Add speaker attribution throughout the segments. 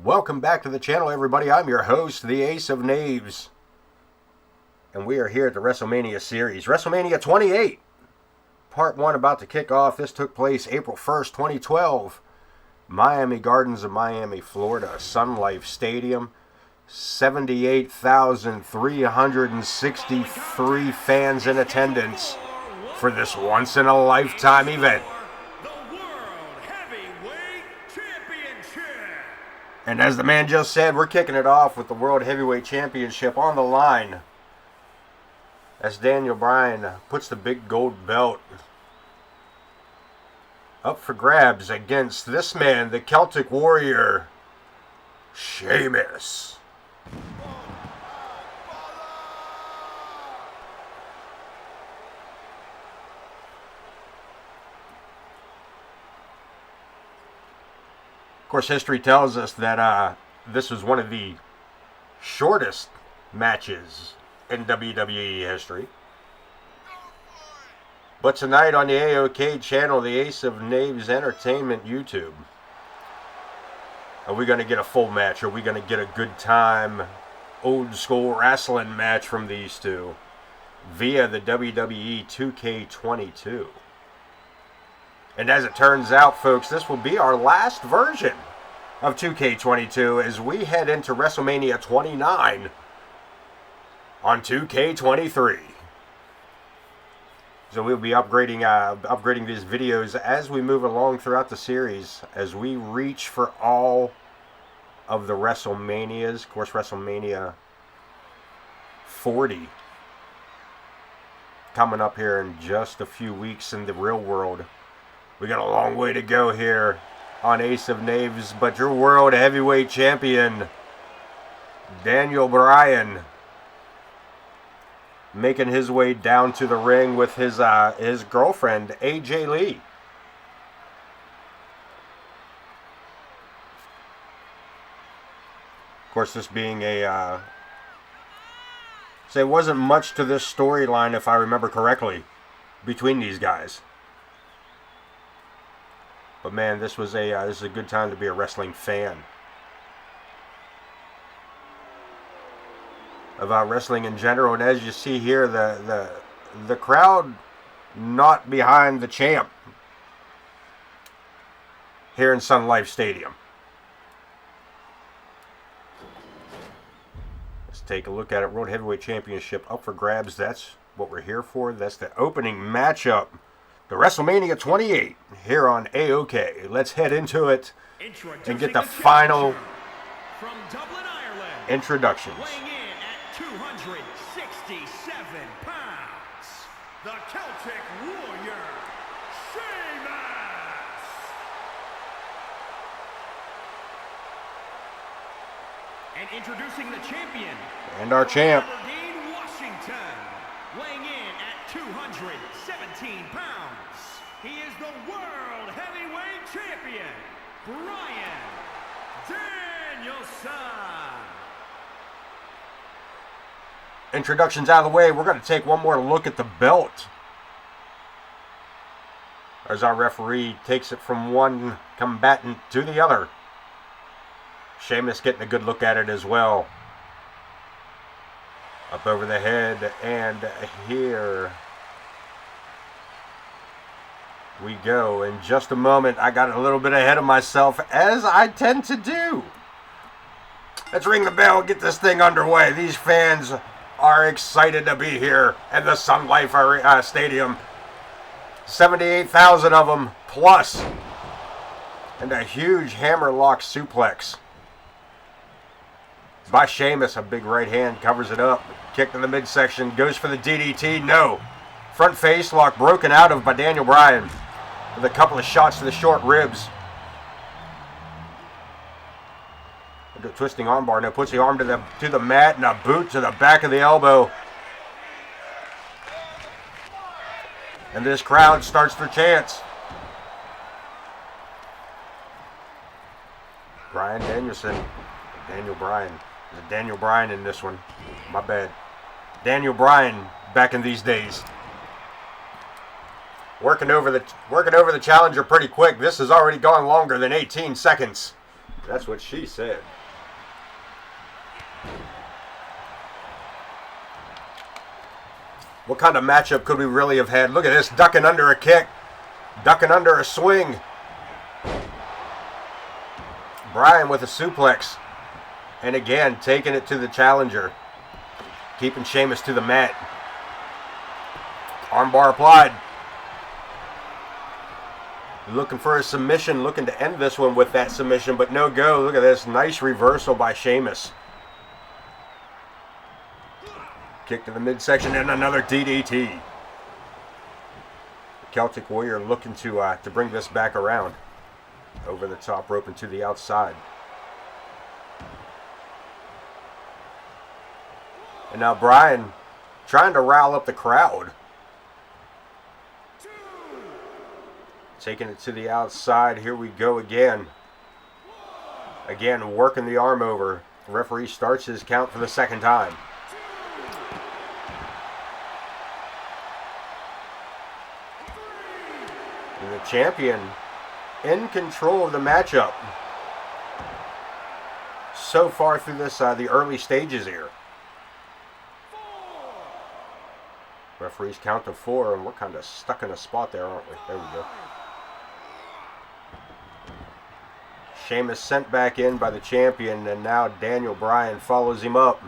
Speaker 1: Welcome back to the channel, everybody. I'm your host, the Ace of Knaves. And we are here at the WrestleMania series. WrestleMania 28. Part 1 about to kick off. This took place April 1st, 2012. Miami Gardens of Miami, Florida. Sun Life Stadium. 78,363 fans in attendance for this once-in-a-lifetime event. And as the man just said, we're kicking it off with the World Heavyweight Championship on the line. As Daniel Bryan puts the big gold belt up for grabs against this man, the Celtic Warrior, Sheamus. Of course, history tells us that this was one of the shortest matches in WWE history. But tonight on the AOK channel, the Ace of Knaves Entertainment YouTube, are we going to get a full match? Are we going to get a good time, old school wrestling match from these two via the WWE 2K22? And as it turns out, folks, this will be our last version of 2K22 as we head into WrestleMania 29 on 2K23. So we'll be upgrading these videos as we move along throughout the series, as we reach for all of the WrestleManias. Of course, WrestleMania 40 coming up here in just a few weeks in the real world. We got a long way to go here on Ace of Knaves, but your World Heavyweight Champion, Daniel Bryan, making his way down to the ring with his girlfriend, AJ Lee. Of course, this being so it wasn't much to this storyline, if I remember correctly, between these guys. But man, this is a good time to be a wrestling fan. About wrestling in general, and as you see here, the crowd not behind the champ here in Sun Life Stadium. Let's take a look at it. World Heavyweight Championship up for grabs. That's what we're here for. That's the opening matchup. The WrestleMania 28 here on AOK. Let's head into it and get the final
Speaker 2: from Dublin, Ireland,
Speaker 1: introductions.
Speaker 2: Weighing in at 267 pounds, the Celtic Warrior, Sheamus. And introducing the champion,
Speaker 1: And our champ,
Speaker 2: Aberdeen, Washington, weighing in at 217 pounds. He is the World Heavyweight Champion, Bryan Danielson.
Speaker 1: introductions out of the way. We're going to take one more look at the belt as our referee takes it from one combatant to the other. Sheamus getting a good look at it as well. Up over the head, and here we go. In just a moment, I got a little bit ahead of myself, as I tend to do. Let's ring the bell, get this thing underway. These fans are excited to be here at the Sun Life Stadium. 78,000 of them plus, and a huge hammerlock suplex by Sheamus. A big right hand covers it up. Kick to the midsection, goes for the DDT. No. Front face lock broken out of by Daniel Bryan with a couple of shots to the short ribs. The twisting armbar. Now puts the arm to the mat, and a boot to the back of the elbow. And this crowd starts their chants. Bryan Danielson. Daniel Bryan. There's a Daniel Bryan in this one. My bad. Daniel Bryan back in these days. Working over the challenger pretty quick. This has already gone longer than 18 seconds. That's what she said. What kind of matchup could we really have had? Look at this, ducking under a kick. Ducking under a swing. Bryan with a suplex. And again, taking it to the challenger. Keeping Sheamus to the mat. Armbar applied. Looking for a submission. Looking to end this one with that submission, but no go. Look at this. Nice reversal by Sheamus. Kick to the midsection and another DDT. Celtic Warrior looking to bring this back around. Over the top rope and to the outside. And now Bryan trying to rile up the crowd. Taking it to the outside. Here we go again. Again, working the arm over. The referee starts his count for the second time. And the champion in control of the matchup so far through this the early stages here. Referees count to 4, and we're kind of stuck in a spot there, aren't we? There we go. Sheamus sent back in by the champion, and now Daniel Bryan follows him up.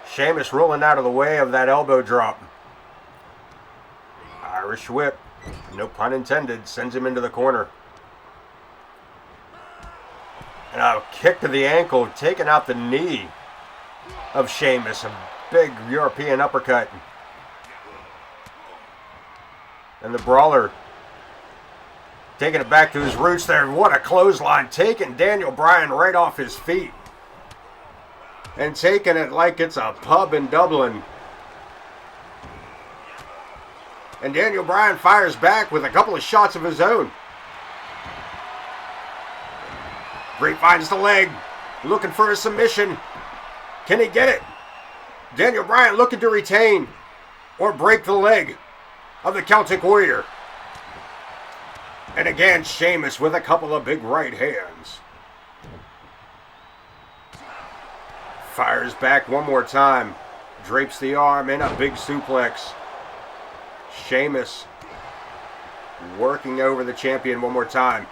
Speaker 1: Sheamus rolling out of the way of that elbow drop. Irish whip, no pun intended, sends him into the corner. And a kick to the ankle, taking out the knee of Sheamus. A big European uppercut. And the brawler taking it back to his roots there. What a clothesline. Taking Daniel Bryan right off his feet. And taking it like it's a pub in Dublin. And Daniel Bryan fires back with a couple of shots of his own. Great finds the leg. Looking for a submission. Can he get it? Daniel Bryan looking to retain or break the leg of the Celtic Warrior. And again, Sheamus with a couple of big right hands. Fires back one more time. Drapes the arm in a big suplex. Sheamus working over the champion one more time.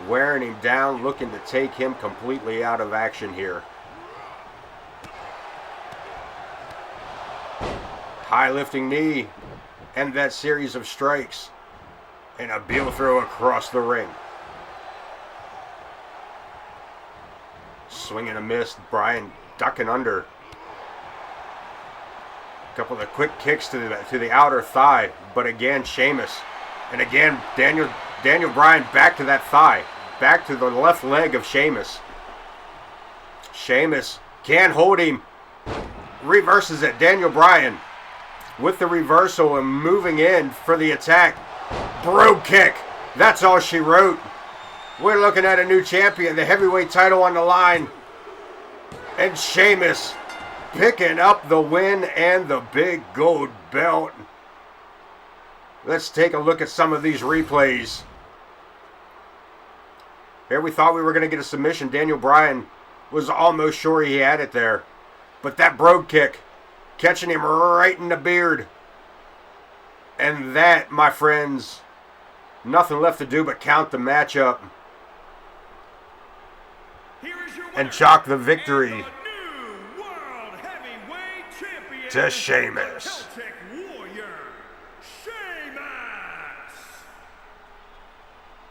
Speaker 1: Wearing him down, looking to take him completely out of action here. High lifting knee, and that series of strikes, and a heel throw across the ring. Swing and a miss, Bryan ducking under. A couple of quick kicks to the outer thigh, but again Sheamus, and again Daniel Bryan back to that thigh, back to the left leg of Sheamus. Sheamus can't hold him, reverses it. Daniel Bryan with the reversal and moving in for the attack. Brogue kick. That's all she wrote. We're looking at a new champion, the heavyweight title on the line. And Sheamus picking up the win and the big gold belt. Let's take a look at some of these replays. Here we thought we were going to get a submission. Daniel Bryan was almost sure he had it there. But that brogue kick, catching him right in the beard. And that, my friends, nothing left to do but count the matchup. And chalk the victory to Sheamus.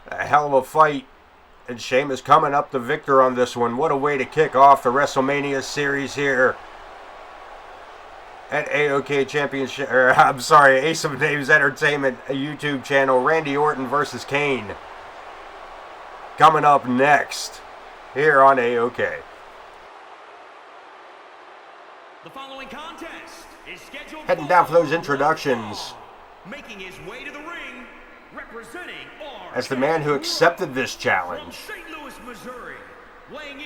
Speaker 1: A hell of a fight. And Sheamus coming up the victor on this one. What a way to kick off the WrestleMania series here at AOK Championship, Ace of Names Entertainment, a YouTube channel. Randy Orton versus Kane coming up next here on AOK.
Speaker 2: The following contest is scheduled
Speaker 1: Heading down for those introductions.
Speaker 2: Making his way to the ring, representing
Speaker 1: as the man who accepted this challenge,
Speaker 2: St. Louis, Missouri, weighing in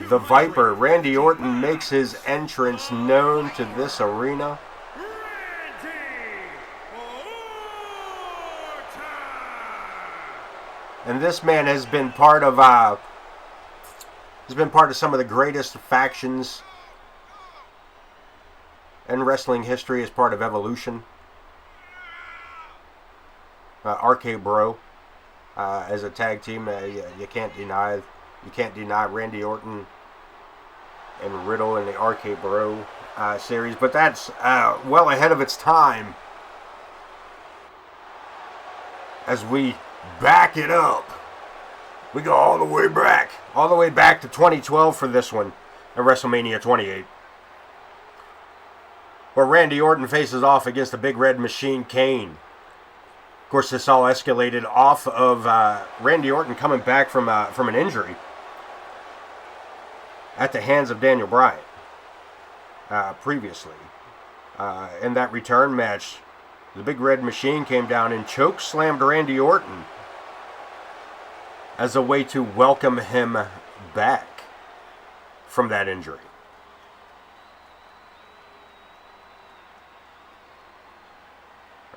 Speaker 2: at
Speaker 1: the Viper, Randy Orton, makes his entrance known to this arena.
Speaker 2: Randy Orton!
Speaker 1: And this man has been part of some of the greatest factions in wrestling history as part of Evolution. RK Bro as a tag team, you can't deny Randy Orton and Riddle in the RK Bro series, but that's well ahead of its time. As we back it up, we go all the way back to 2012 for this one at WrestleMania 28, where Randy Orton faces off against the Big Red Machine, Kane. Of course, this all escalated off of Randy Orton coming back from an injury at the hands of Daniel Bryan previously. In that return match, the Big Red Machine came down and choke slammed Randy Orton as a way to welcome him back from that injury.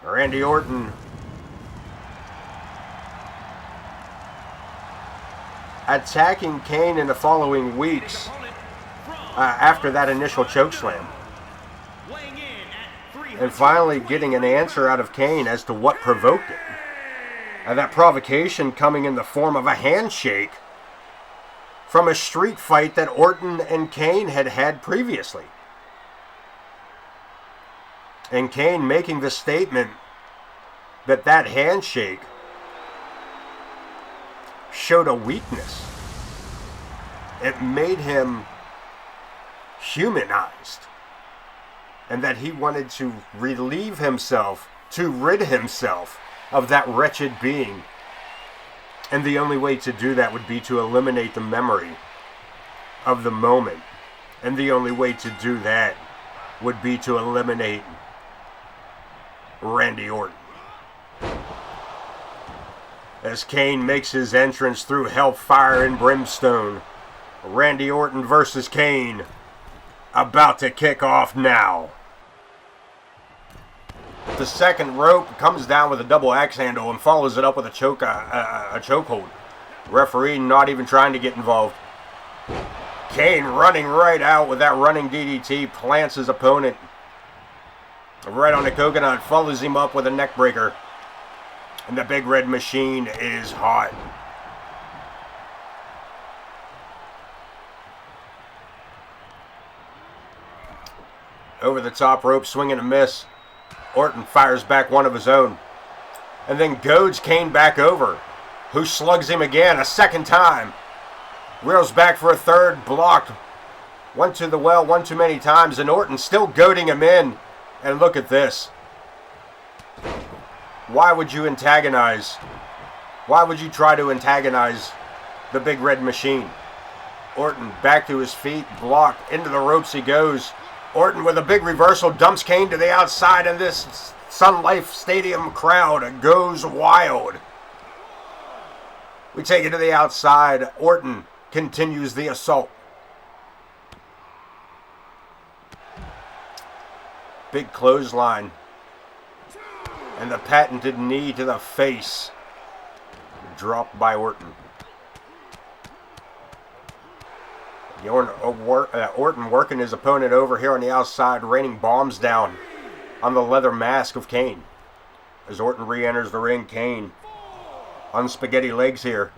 Speaker 1: Randy Orton attacking Kane in the following weeks after that initial chokeslam. And finally getting an answer out of Kane as to what provoked it. That provocation coming in the form of a handshake from a street fight that Orton and Kane had had previously. And Kane making the statement that that handshake showed a weakness. It made him humanized. And that he wanted to relieve himself, to rid himself of that wretched being. And the only way to do that would be to eliminate the memory of the moment. And the only way to do that would be to eliminate Randy Orton. As Kane makes his entrance through Hellfire and Brimstone, Randy Orton versus Kane about to kick off now. The second rope comes down with a double axe handle and follows it up with a chokehold. Referee not even trying to get involved. Kane running right out with that running DDT, plants his opponent right on the coconut, follows him up with a neck breaker. And the Big Red Machine is hot. Over the top rope, swing and a miss. Orton fires back one of his own. And then goads Kane back over, who slugs him again a second time. Reels back for a third, blocked. One to the well, one too many times, and Orton still goading him in. And look at this. Why would you antagonize? Why would you try to antagonize the Big Red Machine? Orton back to his feet, blocked, into the ropes he goes. Orton with a big reversal dumps Kane to the outside, and this Sun Life Stadium crowd goes wild. We take it to the outside. Orton continues the assault. Big clothesline. And the patented knee to the face. Dropped by Orton. Orton working his opponent over here on the outside, raining bombs down on the leather mask of Kane. As Orton re-enters the ring, Kane on spaghetti legs here.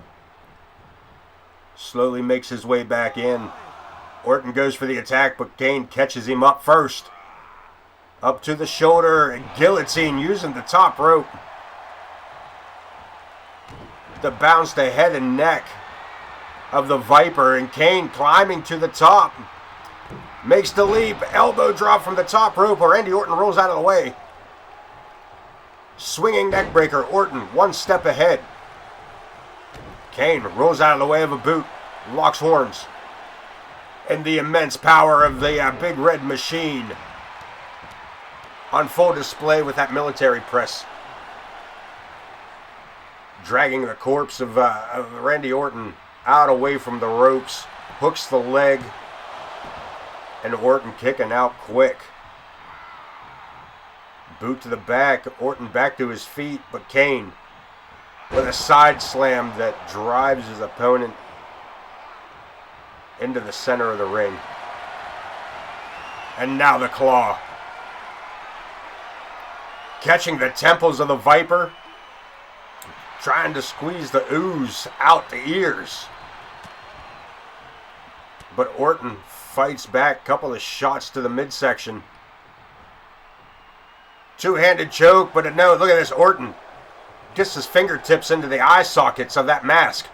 Speaker 1: Slowly makes his way back in. Orton goes for the attack, but Kane catches him up first. Up to the shoulder, guillotine using the top rope to bounce the head and neck of the Viper, and Kane climbing to the top. Makes the leap, elbow drop from the top rope, or Randy Orton rolls out of the way. Swinging neck breaker, Orton one step ahead. Kane rolls out of the way of a boot, locks horns. And the immense power of the Big Red Machine on full display with that military press. Dragging the corpse of Randy Orton out away from the ropes, hooks the leg, and Orton kicking out quick. Boot to the back, Orton back to his feet, but Kane with a side slam that drives his opponent into the center of the ring. And now the claw. Catching the temples of the Viper. Trying to squeeze the ooze out the ears. But Orton fights back. Couple of shots to the midsection. Two-handed choke, but no, look at this. Orton gets his fingertips into the eye sockets of that mask.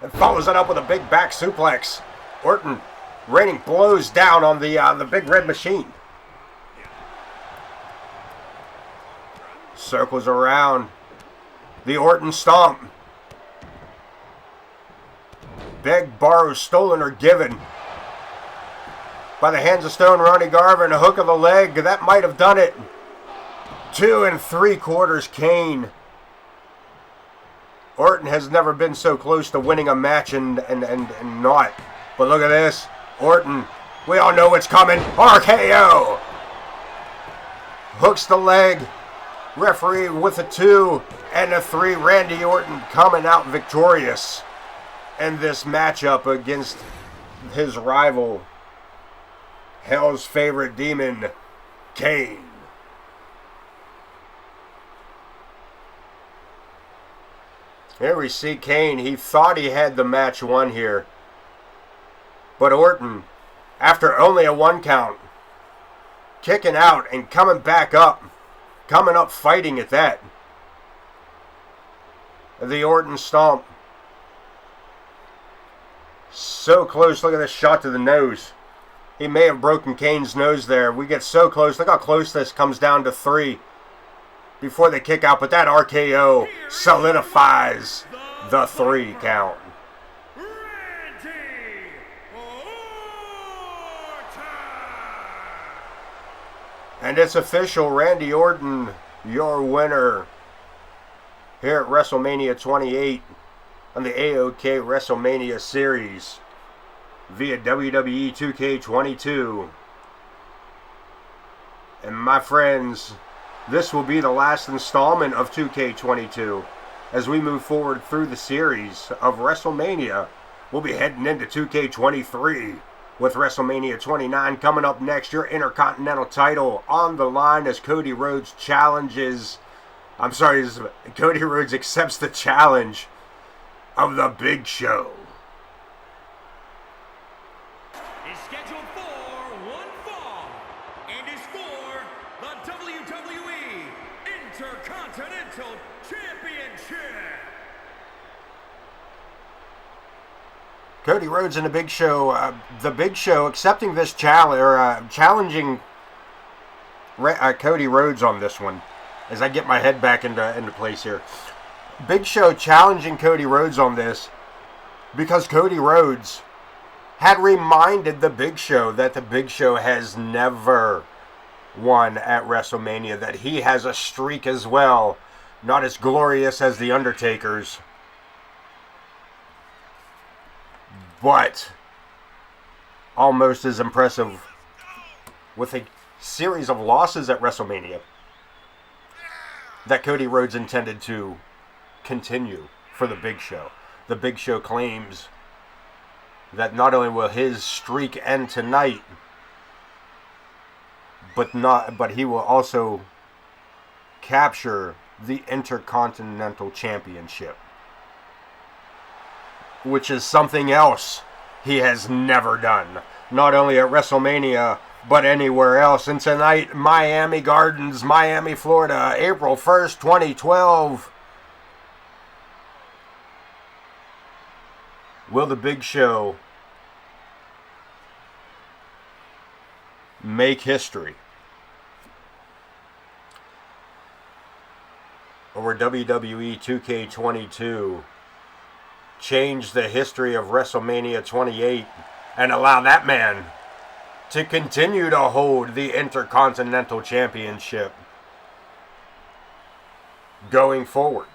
Speaker 1: And follows it up with a big back suplex. Orton raining blows down on the big red machine. Circles around. The Orton stomp. Beg, borrow, stolen, or given. By the hands of Stone, Ronnie Garvin, a hook of the leg. That might have done it. 2 3/4 Kane. Orton has never been so close to winning a match and not. But look at this. Orton, we all know what's coming. RKO. Hooks the leg. Referee with a 2 and a 3. Randy Orton coming out victorious in this matchup against his rival, Hell's favorite demon, Kane. Here we see Kane. He thought he had the match won here. But Orton, after only a 1 count, kicking out and coming back up. Coming up fighting at that. The Orton stomp. So close. Look at this shot to the nose. He may have broken Kane's nose there. We get so close. Look how close this comes down to 3 before the kick out. But that RKO solidifies the 3 count. And it's official, Randy Orton, your winner here at WrestleMania 28 on the AOK WrestleMania Series via WWE 2K22. And my friends, this will be the last installment of 2K22. As we move forward through the series of WrestleMania, we'll be heading into 2K23. With WrestleMania 29 coming up next, your Intercontinental title on the line as Cody Rhodes Cody Rhodes accepts the challenge of the Big Show.
Speaker 2: Is scheduled for 1 fall and is for the WWE Intercontinental Championship.
Speaker 1: Cody Rhodes and the Big Show accepting this challenge, challenging Cody Rhodes on this one. As I get my head back into place here, Big Show challenging Cody Rhodes on this because Cody Rhodes had reminded the Big Show that the Big Show has never won at WrestleMania, that he has a streak as well, not as glorious as the Undertaker's, but almost as impressive, with a series of losses at WrestleMania that Cody Rhodes intended to continue for the Big Show. The Big Show claims that not only will his streak end tonight, but he will also capture the Intercontinental Championship, which is something else he has never done, not only at WrestleMania, but anywhere else. And tonight, Miami Gardens, Miami, Florida, April 1st, 2012. Will the Big Show make history? Or will WWE 2K22 change the history of WrestleMania 28 and allow that man to continue to hold the Intercontinental Championship going forward?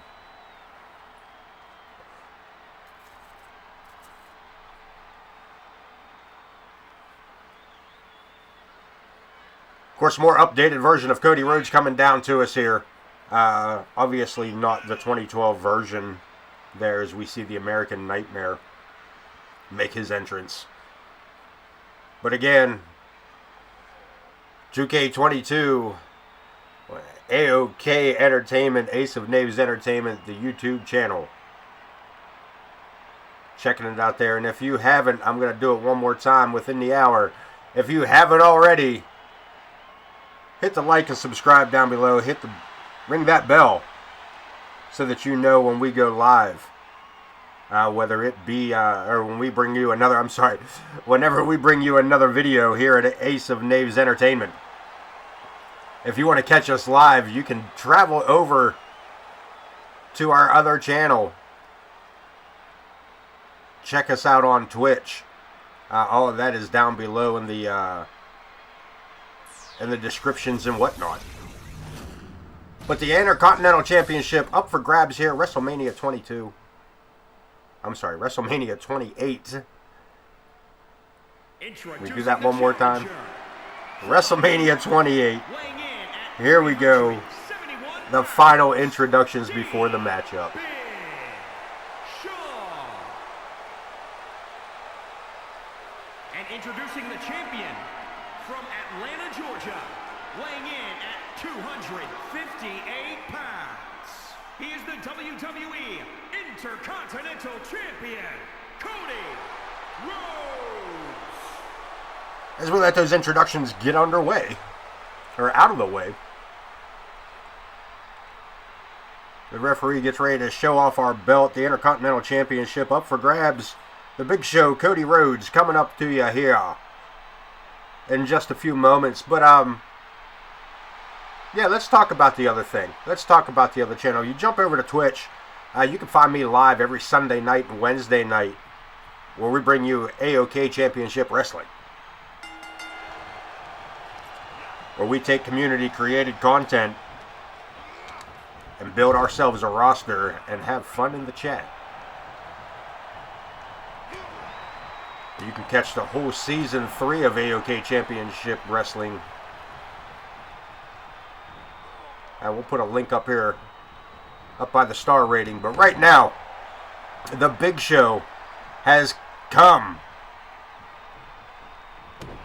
Speaker 1: Of course, more updated version of Cody Rhodes coming down to us here. Obviously not the 2012 version there, as we see the American Nightmare make his entrance. But again, 2K22, AOK Entertainment, Ace of Knaves Entertainment, the YouTube channel. Checking it out there. And if you haven't, I'm going to do it one more time within the hour. If you haven't already, hit the like and subscribe down below. Ring that bell so that you know when we go live. Whether it be, or when we bring you another, whenever we bring you another video here at Ace of Knaves Entertainment. If you want to catch us live, you can travel over to our other channel. Check us out on Twitch. All of that is down below in the descriptions and whatnot. But the Intercontinental Championship up for grabs here, WrestleMania 22. I'm sorry, WrestleMania 28. We do that one more time. WrestleMania 28. Here we go. The final introductions before the matchup.
Speaker 2: And introducing the champion from Atlanta, Georgia, weighing in at 258 pounds. He is the WWE Intercontinental Champion, Cody Rhodes.
Speaker 1: As we let those introductions get underway, or out of the way, the referee gets ready to show off our belt, the Intercontinental Championship up for grabs. The Big Show, Cody Rhodes, coming up to you here in just a few moments. But, yeah, let's talk about the other thing. Let's talk about the other channel. You jump over to Twitch. You can find me live every Sunday night and Wednesday night, where we bring you AOK Championship Wrestling, where we take community-created content and build ourselves a roster and have fun in the chat. You can catch the whole Season 3 of AOK Championship Wrestling. And we'll put a link up here, up by the star rating. But right now, the Big Show has come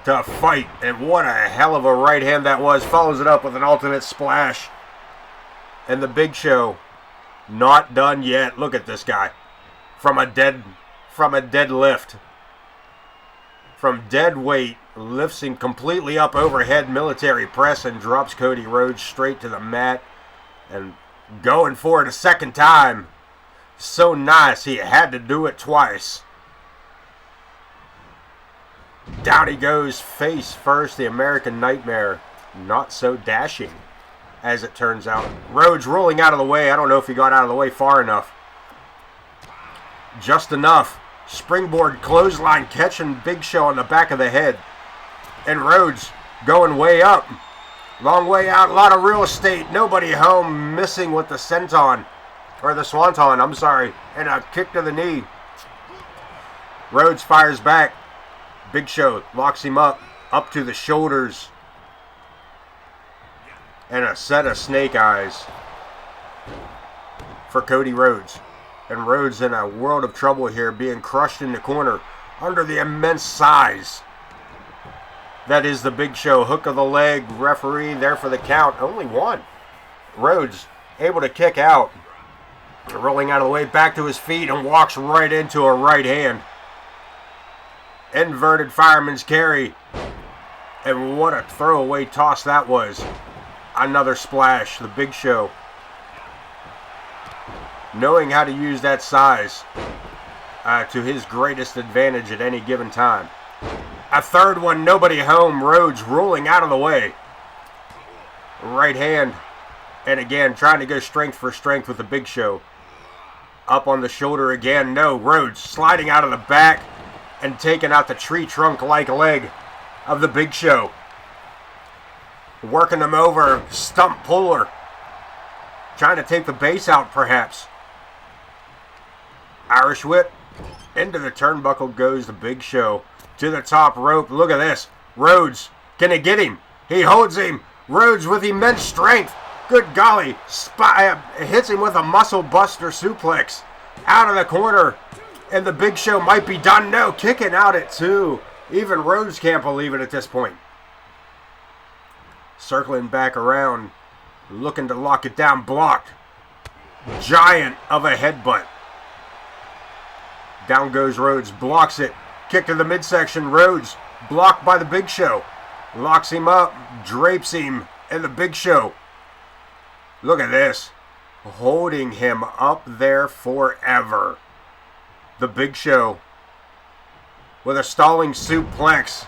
Speaker 1: to fight. And what a hell of a right hand that was. Follows it up with an ultimate splash. And the Big Show, not done yet. Look at this guy. From a deadlift. From dead weight, lifts him completely up overhead, military press, and drops Cody Rhodes straight to the mat. And going for it a second time. So nice, he had to do it twice. Down he goes, face first, the American Nightmare. Not so dashing, as it turns out. Rhodes rolling out of the way. I don't know if he got out of the way far enough. Just enough. Springboard clothesline catching Big Show on the back of the head. And Rhodes going way up. Long way out, a lot of real estate. Nobody home, missing with the senton. Or the swanton, I'm sorry. And a kick to the knee. Rhodes fires back. Big Show locks him up to the shoulders. And a set of snake eyes for Cody Rhodes. And Rhodes in a world of trouble here, being crushed in the corner under the immense size that is the Big Show. Hook of the leg, referee there for the count. Only one. Rhodes able to kick out. Rolling out of the way, back to his feet, and walks right into a right hand. Inverted fireman's carry. And what a throwaway toss that was. Another splash. The Big Show, knowing how to use that size to his greatest advantage at any given time. A third one, nobody home. Rhodes rolling out of the way. Right hand. And again, trying to go strength for strength with the Big Show. Up on the shoulder again. No, Rhodes sliding out of the back and taking out the tree trunk-like leg of the Big Show. Working him over. Stump puller. Trying to take the base out, perhaps. Irish whip. Into the turnbuckle goes the Big Show. To the top rope. Look at this. Rhodes. Can he get him? He holds him. Rhodes with immense strength. Good golly. Hits him with a muscle buster suplex. Out of the corner. And the Big Show might be done. No, kicking out at 2. Even Rhodes can't believe it at this point. Circling back around. Looking to lock it down. Blocked. Giant of a headbutt. Down goes Rhodes. Blocks it. Kick to the midsection. Rhodes blocked by the Big Show. Locks him up. Drapes him. And the Big Show. Look at this. Holding him up there forever. The Big Show with a stalling suplex.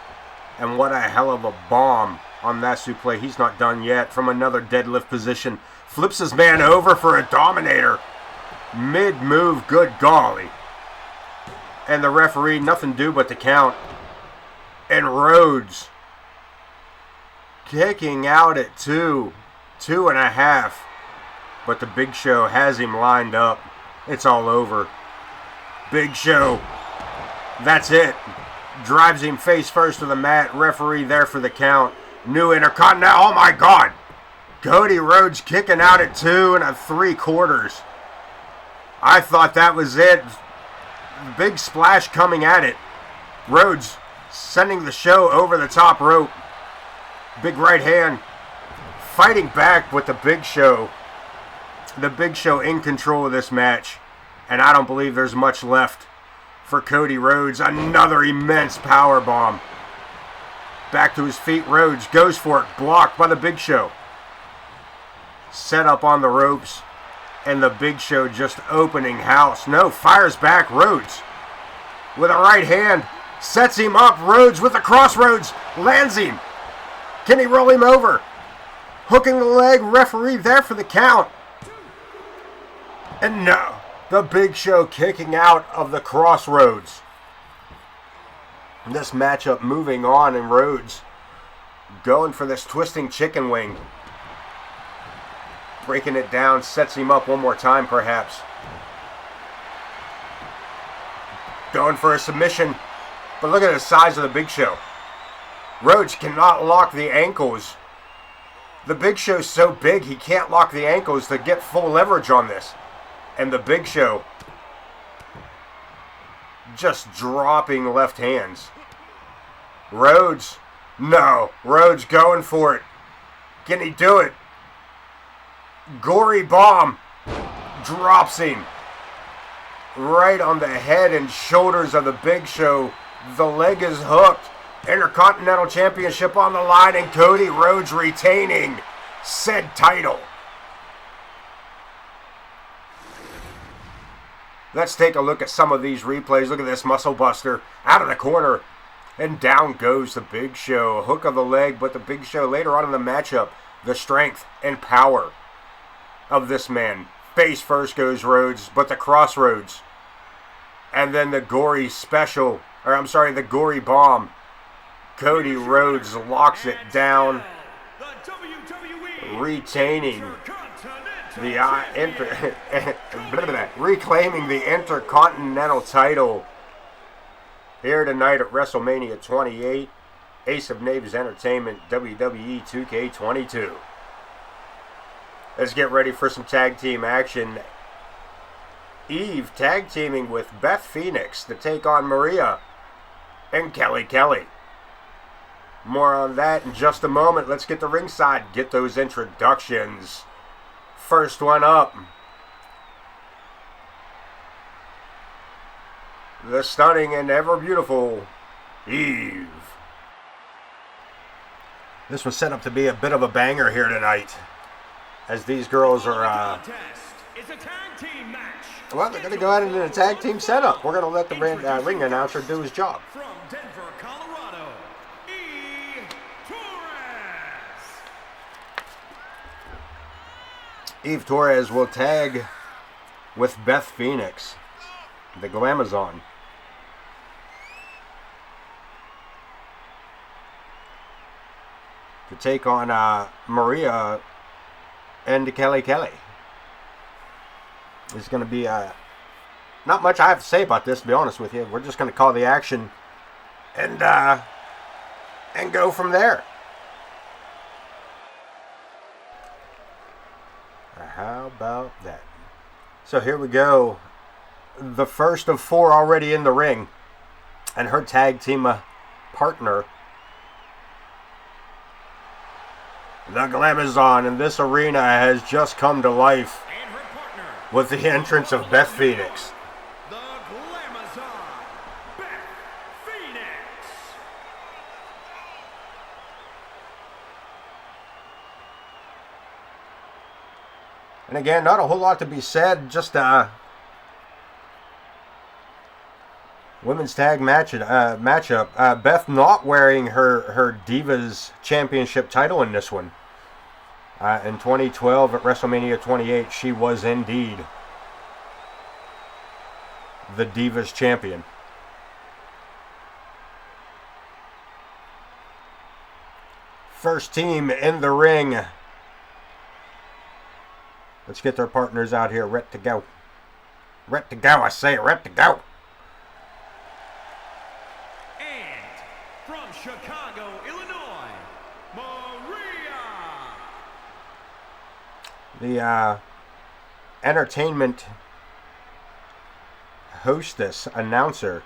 Speaker 1: And what a hell of a bomb on that suplex. He's not done yet. From another deadlift position. Flips his man over for a Dominator. Mid-move. Good golly. And the referee, nothing do but to count. And Rhodes kicking out at 2. 2.5. But the Big Show has him lined up. It's all over. Big Show. That's it. Drives him face first to the mat. Referee there for the count. New Intercontinental. Oh my God. Cody Rhodes kicking out at 2 3/4. I thought that was it. Big splash coming at it. Rhodes sending the Show over the top rope. Big right hand. Fighting back with the Big Show. The Big Show in control of this match. And I don't believe there's much left for Cody Rhodes. Another immense power bomb. Back to his feet. Rhodes goes for it. Blocked by the Big Show. Set up on the ropes. And the Big Show just opening house. No, fires back. Rhodes with a right hand. Sets him up. Rhodes with the crossroads. Lands him. Can he roll him over? Hooking the leg. Referee there for the count. And no. The Big Show kicking out of the crossroads. This matchup moving on, and Rhodes going for this twisting chicken wing. Breaking it down, sets him up one more time perhaps. Going for a submission. But look at the size of the Big Show. Rhodes cannot lock the ankles. The Big Show's so big he can't lock the ankles to get full leverage on this. And the Big Show just dropping left hands. Rhodes. No. Rhodes going for it. Can he do it? Gory bomb. Drops him. Right on the head and shoulders of the Big Show. The leg is hooked. Intercontinental Championship on the line, and Cody Rhodes retaining said title. Let's take a look at some of these replays. Look at this muscle buster out of the corner. And down goes the Big Show. Hook of the leg, but the Big Show later on in the matchup. The strength and power of this man. Face first goes Rhodes, but the crossroads. And then the gory special, the gory bomb. Cody Rhodes locks it down. Retaining reclaiming the Intercontinental title here tonight at WrestleMania 28, Ace of Knaves Entertainment, WWE 2K22. Let's get ready for some tag team action. Eve tag teaming with Beth Phoenix to take on Maria and Kelly. More on that in just a moment. Let's get to ringside, get those introductions. First one up, the stunning and ever beautiful Eve. This was set up to be a bit of a banger here tonight, as these girls are well, they're going to go out into a tag team setup. We're going to let the ring announcer do his job.
Speaker 2: From Denver, Colorado,
Speaker 1: Eve Torres will tag with Beth Phoenix, the Glamazon. To take on Maria and Kelly. There's going to be not much I have to say about this, to be honest with you. We're just going to call the action and go from there. How about that? So here we go. The first of 4 already in the ring. And her tag team partner, the Glamazon, in this arena has just come to life with the entrance of Beth Phoenix.
Speaker 2: The Glamazon, Beth Phoenix.
Speaker 1: And again, not a whole lot to be said, just women's tag matchup. Beth not wearing her Divas Championship title in this one. In 2012 at WrestleMania 28, she was indeed the Divas Champion. First team in the ring. Let's get their partners out here, ready to go. Ready to go, I say, ready to go.
Speaker 2: And from Chicago, Illinois, Maria.
Speaker 1: The entertainment hostess, announcer.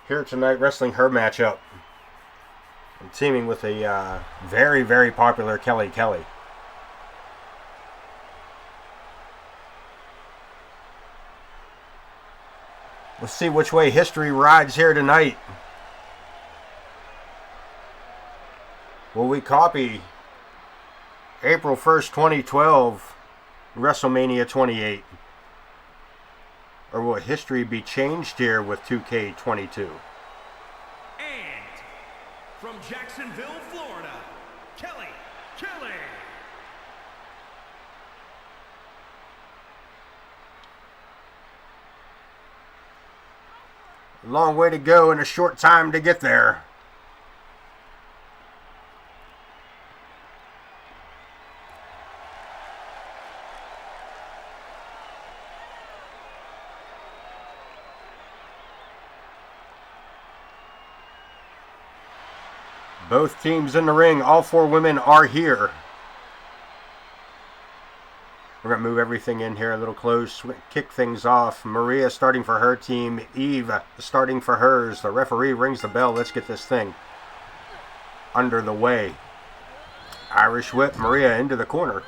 Speaker 1: Here tonight, wrestling her matchup. And teaming with a very, very popular Kelly Kelly. Let's see which way history rides here tonight. Will we copy April 1st, 2012, WrestleMania 28? Or will history be changed here with 2K22?
Speaker 2: From Jacksonville, Florida, Kelly Kelly.
Speaker 1: Long way to go and a short time to get there. Both teams in the ring, all 4 women are here. We're going to move everything in here a little close, kick things off. Maria starting for her team, Eve starting for hers. The referee rings the bell. Let's get this thing under the way. Irish whip, Maria into the corner.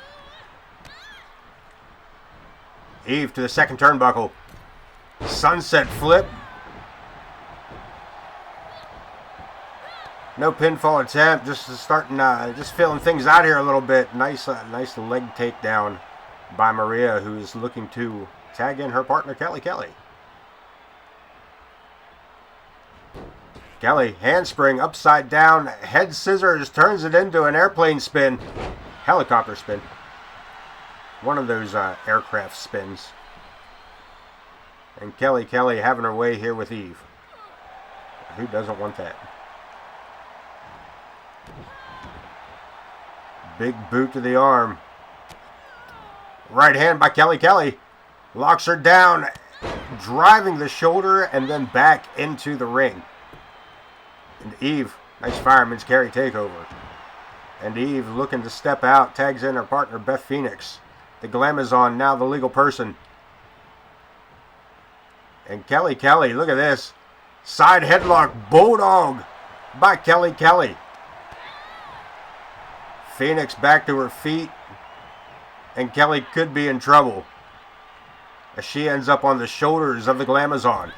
Speaker 1: Eve to the second turnbuckle. Sunset flip. No pinfall attempt, just starting, just filling things out here a little bit. Nice leg takedown by Maria, who is looking to tag in her partner, Kelly Kelly. Kelly, handspring, upside down, head scissors, turns it into an airplane spin. Helicopter spin. One of those aircraft spins. And Kelly Kelly having her way here with Eve. Who doesn't want that? Big boot to the arm. Right hand by Kelly Kelly. Locks her down, driving the shoulder and then back into the ring. And Eve, nice fireman's carry takeover. And Eve looking to step out, tags in her partner Beth Phoenix. The Glamazon, now the legal person. And Kelly Kelly, look at this. Side headlock, bulldog by Kelly Kelly. Phoenix back to her feet, and Kelly could be in trouble as she ends up on the shoulders of the Glamazon.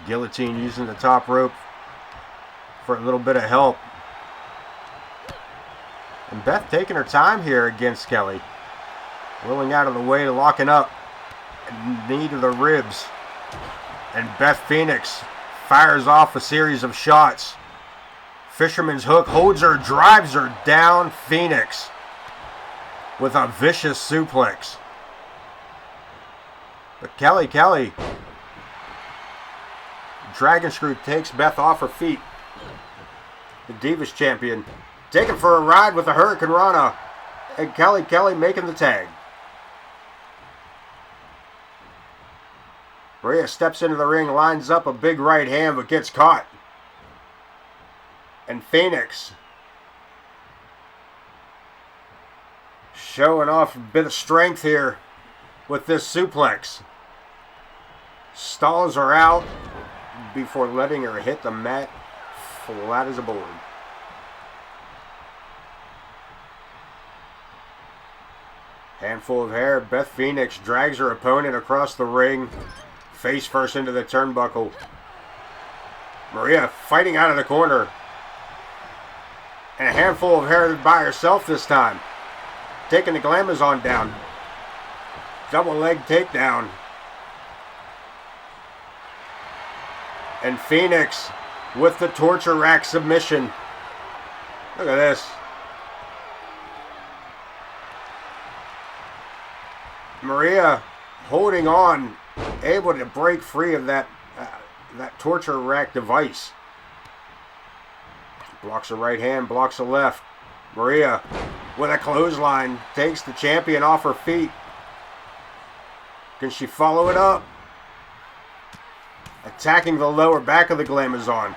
Speaker 1: Guillotine using the top rope for a little bit of help. And Beth taking her time here against Kelly. Rolling out of the way, locking up. Knee to the ribs. And Beth Phoenix fires off a series of shots. Fisherman's hook holds her, drives her down. Phoenix with a vicious suplex. But Kelly Dragon Screw takes Beth off her feet. The Divas Champion taken for a ride with the Hurricane Rana. And Kelly making the tag. Maria steps into the ring, lines up a big right hand, but gets caught. And Phoenix showing off a bit of strength here with this suplex. Stalls her out before letting her hit the mat flat as a board. Handful of hair. Beth Phoenix drags her opponent across the ring, face first into the turnbuckle. Maria fighting out of the corner. And a handful of hair by herself this time. Taking the Glamazon down. Double leg takedown. And Phoenix with the torture rack submission. Look at this. Maria holding on, able to break free of that torture rack device. Blocks the right hand, blocks the left. Maria with a clothesline takes the champion off her feet. Can she follow it up? Attacking the lower back of the Glamazon.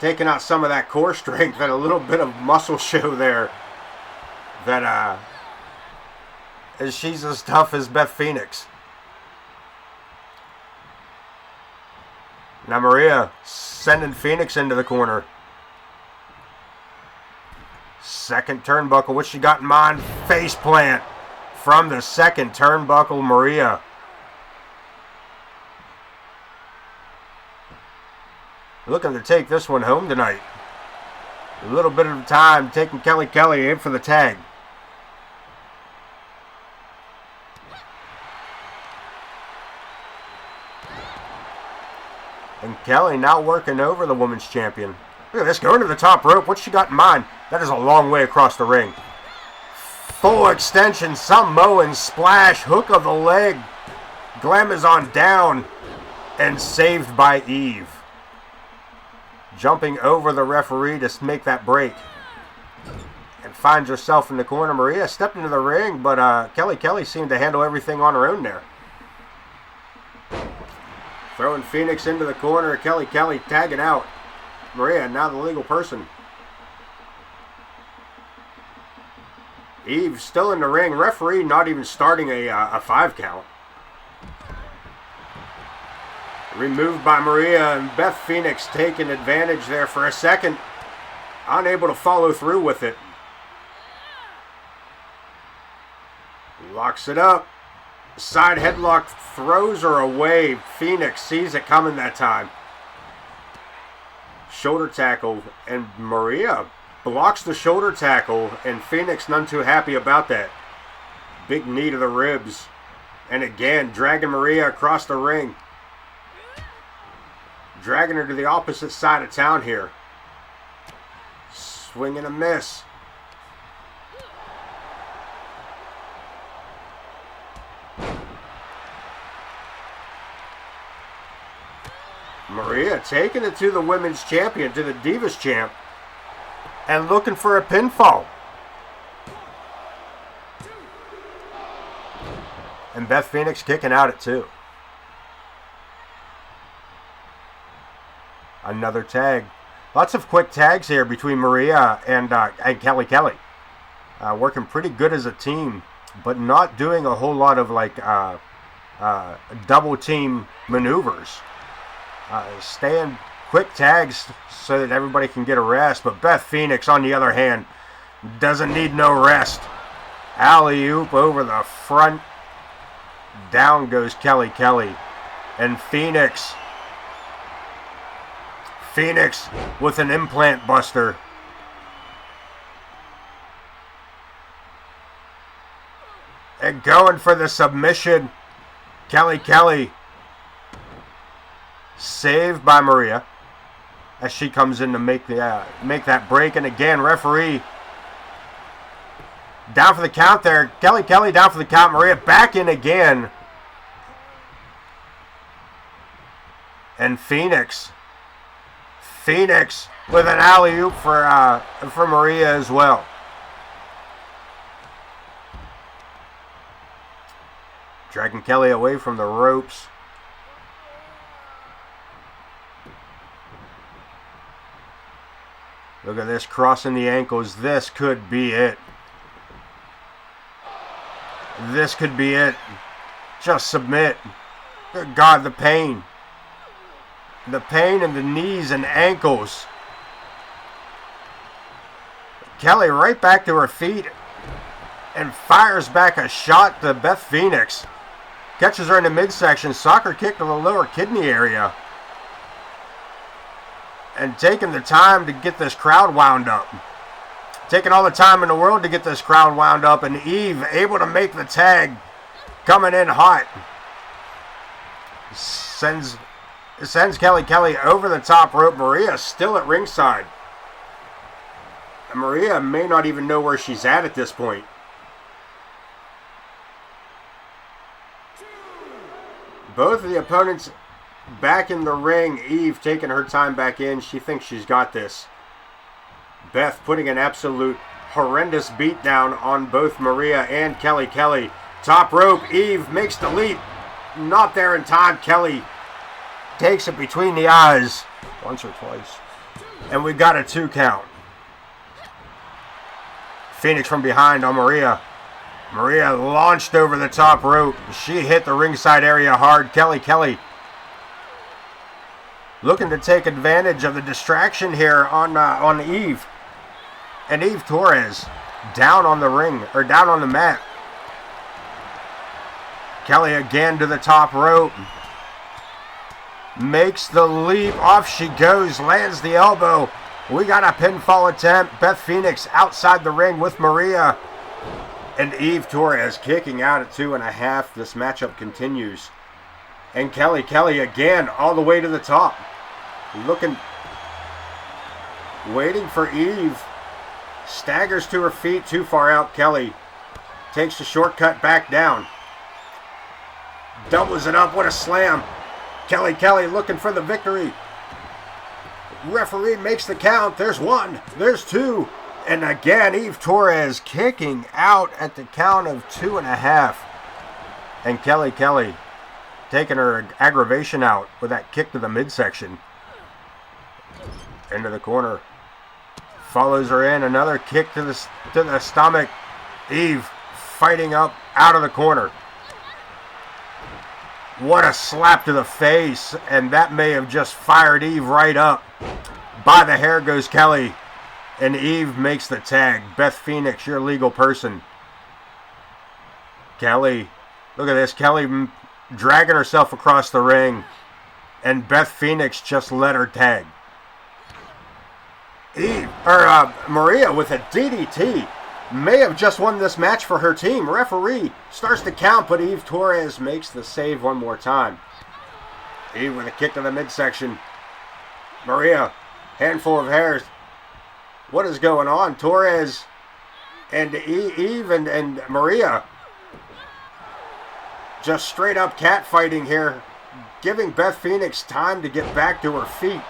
Speaker 1: Taking out some of that core strength and a little bit of muscle show there. That she's as tough as Beth Phoenix. Now Maria sending Phoenix into the corner. Second turnbuckle. What she got in mind? Face plant from the second turnbuckle, Maria. Looking to take this one home tonight. A little bit of time taking Kelly in for the tag. And Kelly now working over the women's champion. Look at this, going to the top rope. What's she got in mind? That is a long way across the ring. Full extension, Samoan splash, hook of the leg. Glamazon down and saved by Eve. Jumping over the referee to make that break. And finds herself in the corner. Maria stepped into the ring, but Kelly seemed to handle everything on her own there. Throwing Phoenix into the corner. Kelly tagging out. Maria, now the legal person. Eve still in the ring. Referee not even starting a 5 count. Removed by Maria, and Beth Phoenix taking advantage there for a second. Unable to follow through with it. Locks it up. Side headlock throws her away. Phoenix sees it coming that time. Shoulder tackle, and Maria blocks the shoulder tackle, and Phoenix none too happy about that. Big knee to the ribs. And again, dragging Maria across the ring. Dragging her to the opposite side of town here. Swing and a miss. Maria taking it to the women's champion, to the Divas champ, and looking for a pinfall. And Beth Phoenix kicking out at 2. Another tag. Lots of quick tags here between Maria and Kelly. Working pretty good as a team, but not doing a whole lot of double team maneuvers. Staying quick tags so that everybody can get a rest. But Beth Phoenix, on the other hand, doesn't need no rest. Alley-oop over the front. Down goes Kelly. And Phoenix with an implant buster. And going for the submission. Kelly. Saved by Maria as she comes in to make that break. And again, referee down for the count there. Kelly down for the count. Maria back in again. And Phoenix with an alley-oop for Maria as well. Dragging Kelly away from the ropes. Look at this, crossing the ankles. This could be it. This could be it. Just submit. Good God, the pain. The pain in the knees and ankles. Kelly right back to her feet and fires back a shot to Beth Phoenix. Catches her in the midsection. Soccer kick to the lower kidney area. And taking the time to get this crowd wound up. Taking all the time in the world to get this crowd wound up. And Eve able to make the tag. Coming in hot. Sends Kelly over the top rope. Maria still at ringside. And Maria may not even know where she's at this point. Both of the opponents back in the ring. Eve taking her time back in. She thinks she's got this. Beth putting an absolute horrendous beatdown on both Maria and Kelly. Kelly, top rope. Eve makes the leap. Not there in time. Kelly takes it between the eyes. Once or twice. And we got a 2 count. Phoenix from behind on Maria. Maria launched over the top rope. She hit the ringside area hard. Kelly looking to take advantage of the distraction here on Eve. And Eve Torres down on the ring, or down on the mat. Kelly again to the top rope. Makes the leap. Off she goes. Lands the elbow. We got a pinfall attempt. Beth Phoenix outside the ring with Maria. And Eve Torres kicking out at 2.5. This matchup continues. And Kelly again all the way to the top. Waiting for Eve. Staggers to her feet, too far out. Kelly takes the shortcut back down. Doubles it up. What a slam. Kelly looking for the victory. Referee makes the count. There's 1. There's 2. And again, Eve Torres kicking out at the count of 2.5. And Kelly taking her aggravation out with that kick to the midsection. Into the corner. Follows her in. Another kick to the stomach. Eve fighting up out of the corner. What a slap to the face. And that may have just fired Eve right up. By the hair goes Kelly. And Eve makes the tag. Beth Phoenix, your legal person. Kelly. Look at this. Kelly dragging herself across the ring. And Beth Phoenix just let her tag. Maria with a DDT may have just won this match for her team. Referee starts to count, but Eve Torres makes the save one more time. Eve with a kick to the midsection. Maria, handful of hairs. What is going on? Torres and Eve and Maria just straight up catfighting here, giving Beth Phoenix time to get back to her feet.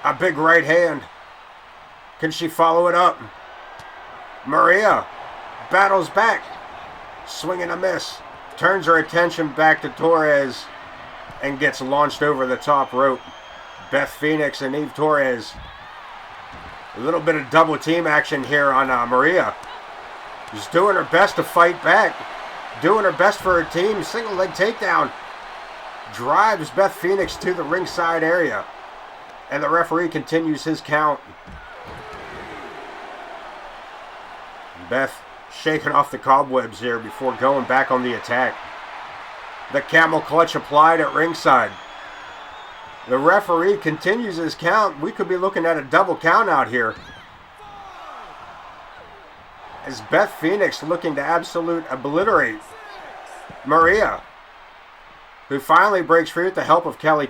Speaker 1: A big right hand. Can she follow it up? Maria battles back. Swing and a miss. Turns her attention back to Torres and gets launched over the top rope. Beth Phoenix and Eve Torres. A little bit of double team action here on Maria. She's doing her best to fight back. Doing her best for her team. Single leg takedown. Drives Beth Phoenix to the ringside area. And the referee continues his count. Beth shaking off the cobwebs here before going back on the attack. The camel clutch applied at ringside. The referee continues his count. We could be looking at a double count out here. As Beth Phoenix looking to absolute obliterate Maria, who finally breaks free with the help of Kelly.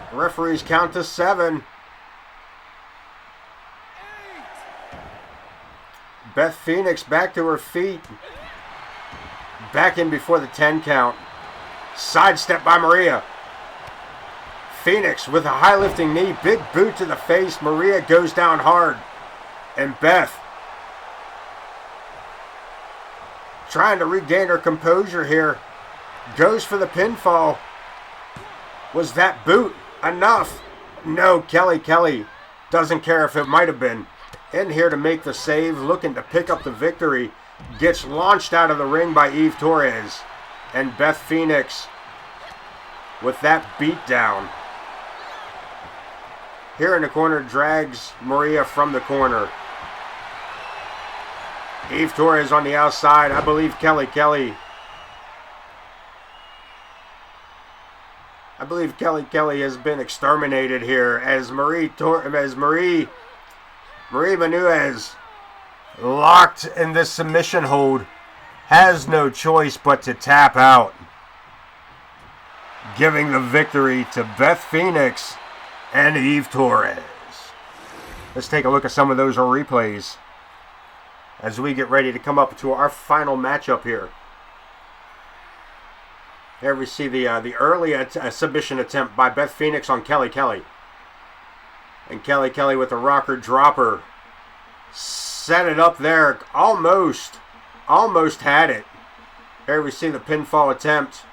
Speaker 1: The referees count to 7. Beth Phoenix back to her feet. Back in before the 10 count. Sidestep by Maria. Phoenix with a high lifting knee. Big boot to the face. Maria goes down hard. And Beth trying to regain her composure here. Goes for the pinfall. Was that boot enough? No, Kelly doesn't care if it might have been. In here to make the save, looking to pick up the victory. Gets launched out of the ring by Eve Torres. And Beth Phoenix with that beatdown. Here in the corner, drags Maria from the corner. Eve Torres on the outside. I believe Kelly has been exterminated here as Marie Menouez, locked in this submission hold, has no choice but to tap out, giving the victory to Beth Phoenix and Eve Torres. Let's take a look at some of those replays as we get ready to come up to our final matchup here. There we see the early submission attempt by Beth Phoenix on Kelly. And Kelly with a rocker dropper. Set it up there. Almost had it. There we see the pinfall attempt.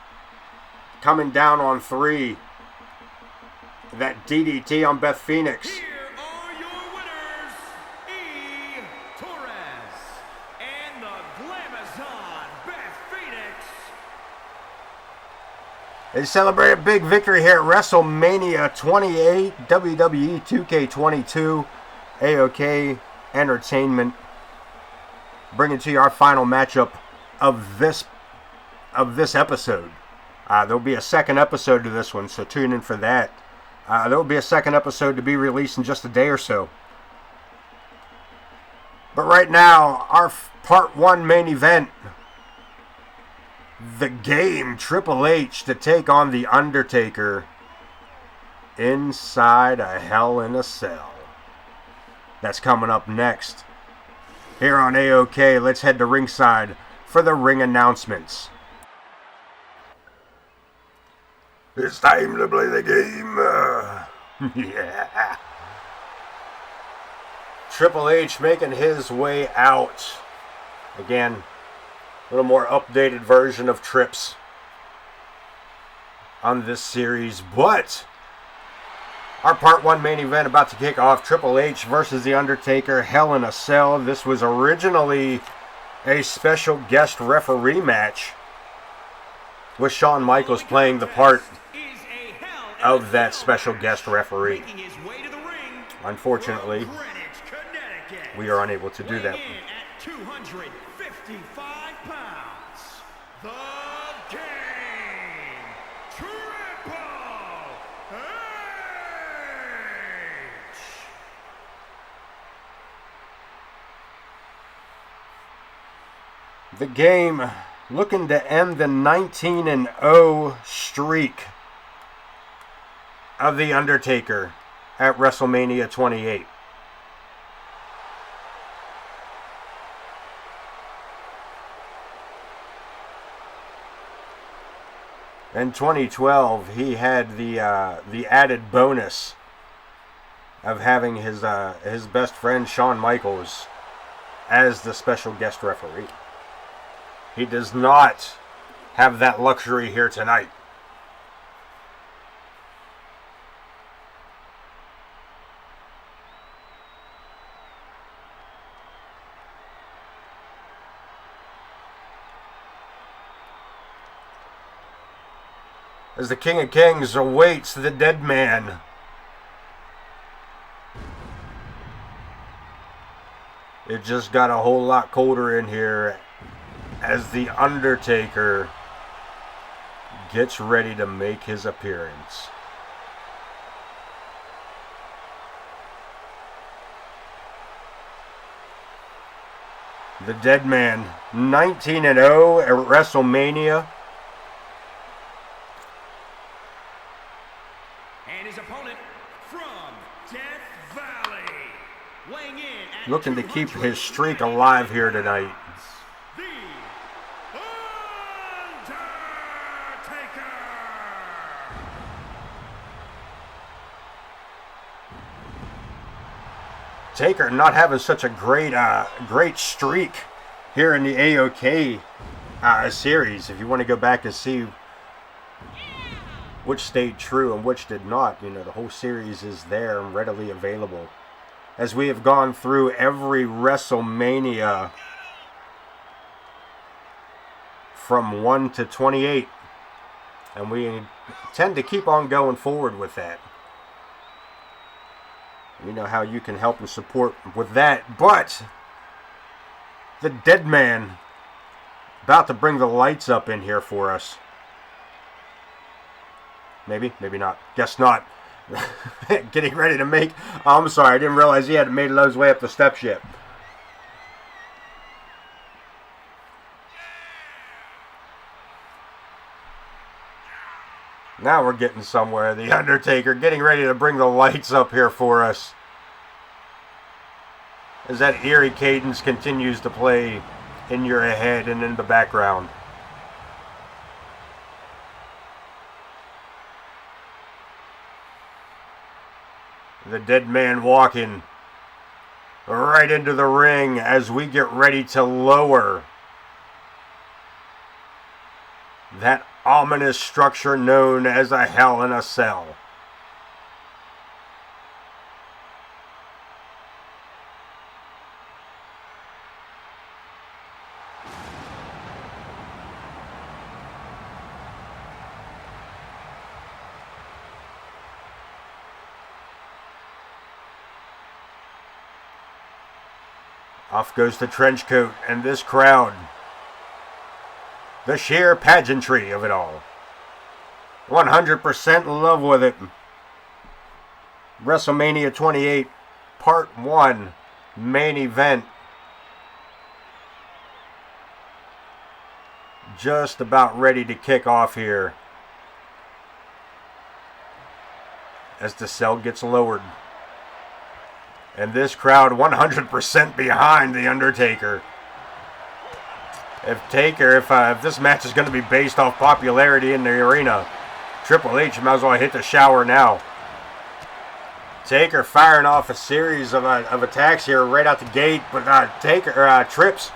Speaker 1: Coming down on 3. That DDT on Beth Phoenix.
Speaker 2: Here are your winners, Eve Torres and the Glamazon, Beth Phoenix.
Speaker 1: They celebrate a big victory here at WrestleMania 28, WWE 2K22, AOK Entertainment. Bringing to you our final matchup of this episode. There'll be a second episode to this one, so tune in for that. There will be a second episode to be released in just a day or so. But right now, our part 1 main event. The Game, Triple H to take on The Undertaker inside a Hell in a Cell. That's coming up next. Here on AOK, let's head to ringside for the ring announcements. It's time to play the game. Yeah. Triple H making his way out. Again, a little more updated version of Trips on this series. But our part 1 main event about to kick off. Triple H versus The Undertaker, Hell in a Cell. This was originally a special guest referee match with Shawn Michaels playing the part of that special guest referee. Unfortunately, we are unable to do that.
Speaker 2: 255 pounds, the Game, Triple H.
Speaker 1: The Game looking to end the 19-0 streak of The Undertaker at WrestleMania 28. In 2012, he had the added bonus of having his best friend Shawn Michaels as the special guest referee. He does not have that luxury here tonight. As the King of Kings awaits the dead man. It just got a whole lot colder in here as The Undertaker gets ready to make his appearance. The dead man, 19-0 at WrestleMania. Looking to keep his streak alive here tonight.
Speaker 2: The Undertaker.
Speaker 1: Taker not having such a great streak here in the AOK series. If you want to go back and see which stayed true and which did not. You know, the whole series is there and readily available. As we have gone through every WrestleMania from 1 to 28. And we tend to keep on going forward with that. You know how you can help and support with that. But the dead man about to bring the lights up in here for us. Maybe, maybe not. Guess not. Getting ready to make... Oh, I'm sorry, I didn't realize he hadn't made his way up the steps yet. Now we're getting somewhere. The Undertaker getting ready to bring the lights up here for us. As that eerie cadence continues to play in your head and in the background. The dead man walking right into the ring as we get ready to lower that ominous structure known as a Hell in a Cell. Off goes the trench coat and this crowd. The sheer pageantry of it all. 100% in love with it. WrestleMania 28, Part 1, main event. Just about ready to kick off here. As the cell gets lowered. And this crowd 100% behind the Undertaker. If this match is going to be based off popularity in the arena, Triple H might as well hit the shower now. Taker firing off a series of attacks here right out the gate, but Trips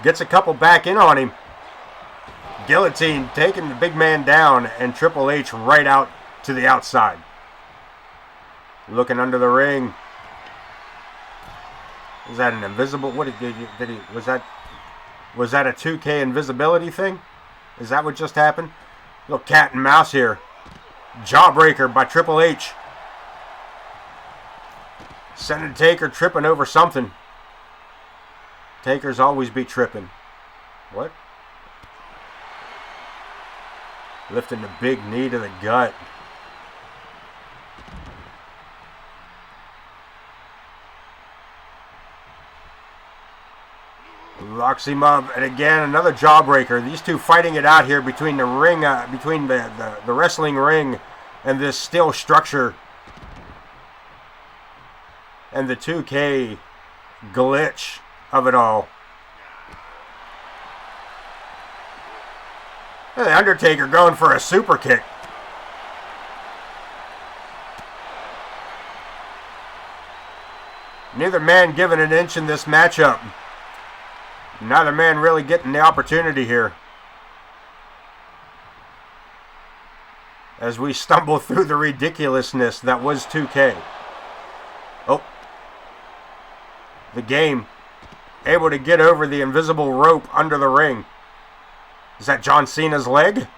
Speaker 1: gets a couple back in on him. Guillotine taking the big man down, and Triple H right out to the outside. Looking under the ring. Was that an invisible? What did he? Was that a 2K invisibility thing? Is that what just happened? Little cat and mouse here. Jawbreaker by Triple H. Sending Taker tripping over something. Taker's always be tripping. What? Lifting the big knee to the gut. Locks him up, and again another jawbreaker. These two fighting it out here between the ring, between the wrestling ring and this steel structure, and the 2K glitch of it all. And the Undertaker going for a super kick. Neither man giving an inch in this matchup. Neither man really getting the opportunity here. As we stumble through the ridiculousness that was 2K. Oh. The game. Able to get over the invisible rope under the ring. Is that John Cena's leg?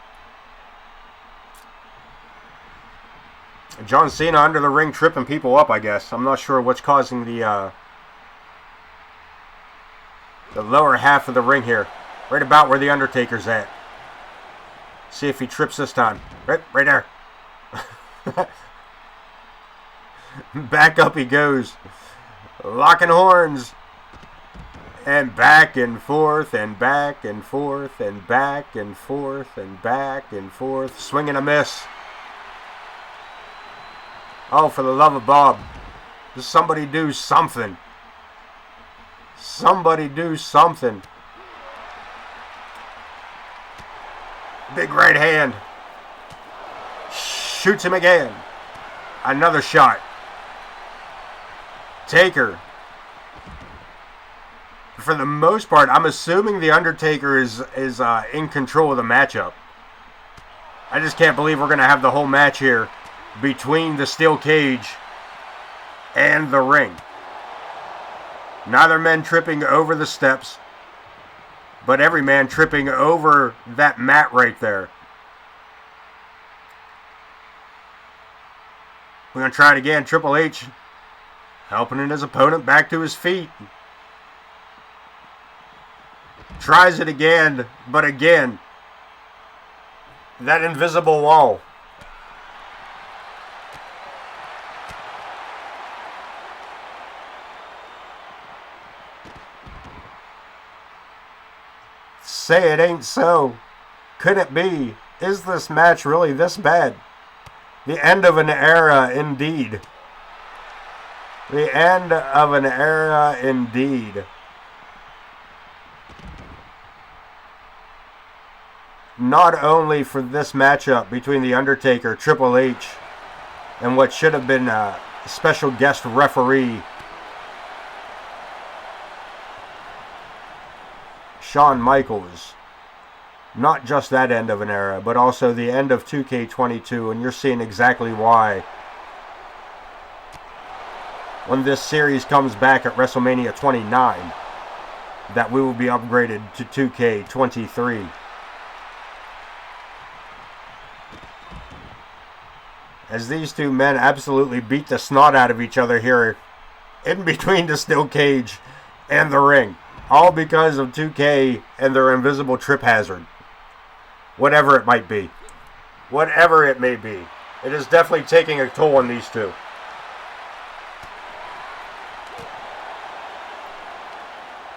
Speaker 1: John Cena under the ring tripping people up, I guess. I'm not sure what's causing the lower half of the ring here. Right about where the Undertaker's at. See if he trips this time. Right there. Back up he goes. Locking horns. And back and forth and back and forth and back and forth and back and forth. Swing and a miss. Oh, for the love of Bob. Does somebody do something? Somebody do something. Big right hand. Shoots him again. Another shot. Taker. For the most part, I'm assuming the Undertaker is in control of the matchup. I just can't believe we're going to have the whole match here between the steel cage and the ring. Neither man tripping over the steps, but every man tripping over that mat right there. We're going to try it again. Triple H helping his opponent back to his feet. Tries it again, but again, that invisible wall. Say it ain't so. Could it be? Is this match really this bad? The end of an era indeed. The end of an era indeed. Not only for this matchup between The Undertaker, Triple H, and what should have been a special guest referee, Shawn Michaels. Not just that end of an era, but also the end of 2K22, and you're seeing exactly why. When this series comes back at WrestleMania 29, that we will be upgraded to 2K23. As these two men absolutely beat the snot out of each other here in between the steel cage and the ring. All because of 2K and their invisible trip hazard. Whatever it might be. Whatever it may be. It is definitely taking a toll on these two.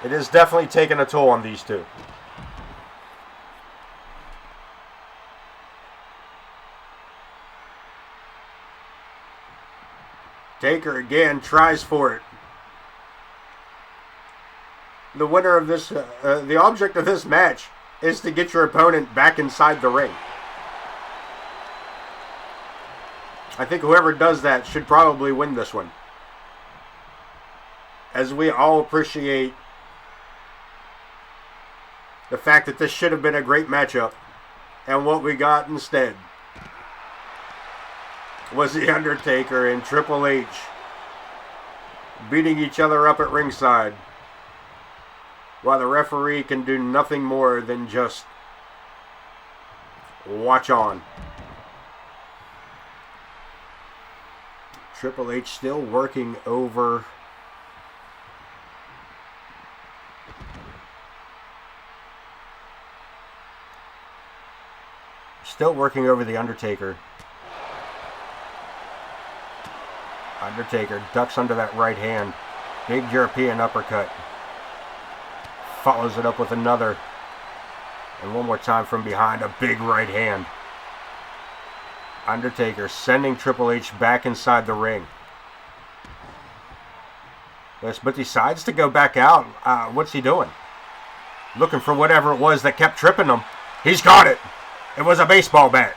Speaker 1: It is definitely taking a toll on these two. Taker again tries for it. The winner of this, the object of this match is to get your opponent back inside the ring. I think whoever does that should probably win this one. As we all appreciate the fact that this should have been a great matchup, and what we got instead was The Undertaker and Triple H beating each other up at ringside, while the referee can do nothing more than just watch on. Triple H still working over The Undertaker. Undertaker ducks under that right hand. Big European uppercut. Follows it up with another. And one more time from behind, a big right hand. Undertaker sending Triple H back inside the ring. Yes, but decides to go back out. What's he doing? Looking for whatever it was that kept tripping him. He's got it. It was a baseball bat.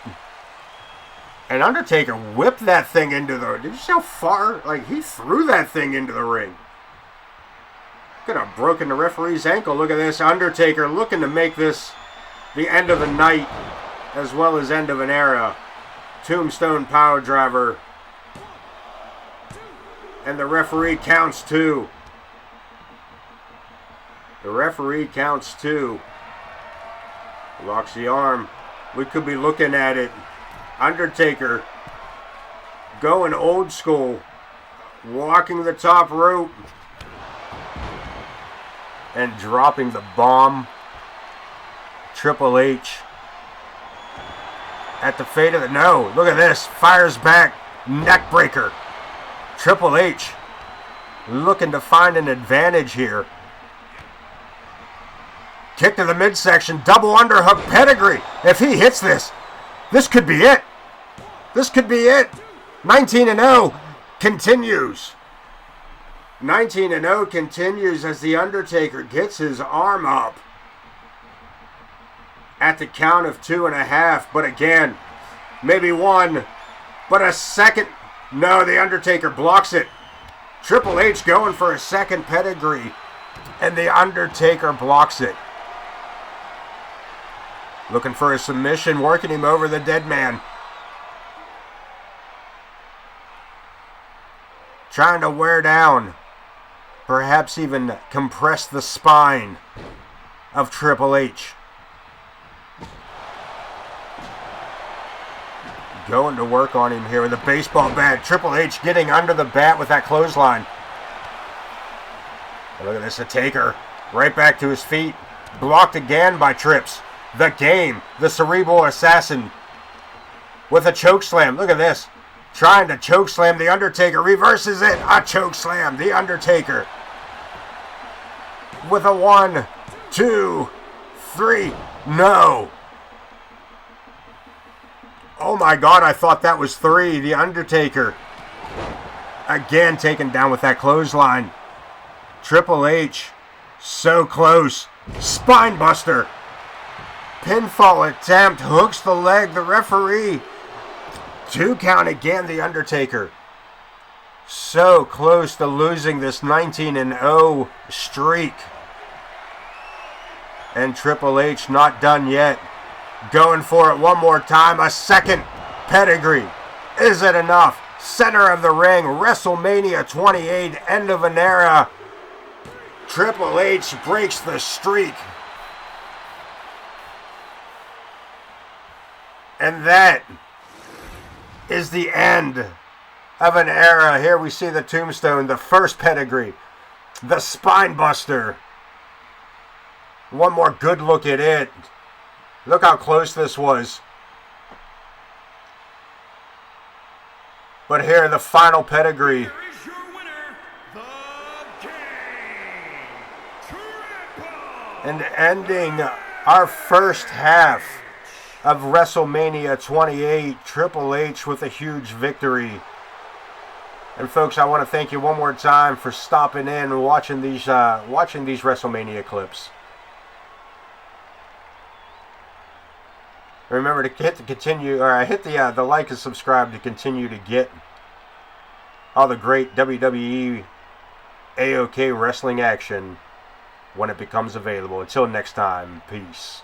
Speaker 1: And Undertaker whipped that thing into the... Did you see how far? Like, he threw that thing into the ring. Could have broken the referee's ankle. Look at this. Undertaker looking to make this the end of the night as well as end of an era. Tombstone power driver. And the referee counts two. The referee counts two. Locks the arm. We could be looking at it. Undertaker going old school. Walking the top rope. And dropping the bomb. Triple H. At the fate of the... No, look at this. Fires back. Neck breaker. Triple H looking to find an advantage here. Kick to the midsection. Double underhook pedigree. If he hits this, this could be it. This could be it. 19-0 continues. 19-0 continues as The Undertaker gets his arm up at the count of 2.5. But again, maybe one, but a second. No, The Undertaker blocks it. Triple H going for a second pedigree, and The Undertaker blocks it. Looking for a submission, working him over the dead man. Trying to wear down, perhaps even compress the spine of Triple H. Going to work on him here with a baseball bat. Triple H getting under the bat with that clothesline. Look at this, a Taker. Right back to his feet. Blocked again by Trips. The Game, the Cerebral Assassin. With a choke slam. Look at this. Trying to choke slam the Undertaker. Reverses it. A choke slam. The Undertaker. With a 1, 2, 3. No. Oh my God, I thought that was 3. The Undertaker. Again taken down with that clothesline. Triple H. So close. Spine buster. Pinfall attempt. Hooks the leg. The referee. 2 count again, the Undertaker. So close to losing this 19-0 streak. And Triple H not done yet. Going for it one more time. A second pedigree. Is it enough? Center of the ring. WrestleMania 28. End of an era. Triple H breaks the streak. And that is the end of an era. Here we see the tombstone. The first pedigree. The spine buster. One more good look at it. Look how close this was. But here, the final pedigree.
Speaker 2: Here is your winner, the Kane.
Speaker 1: And ending our first half of WrestleMania 28, Triple H with a huge victory. And folks, I want to thank you one more time for stopping in and watching these WrestleMania clips. Remember to hit the like and subscribe to continue to get all the great WWE AOK wrestling action when it becomes available. Until next time, peace.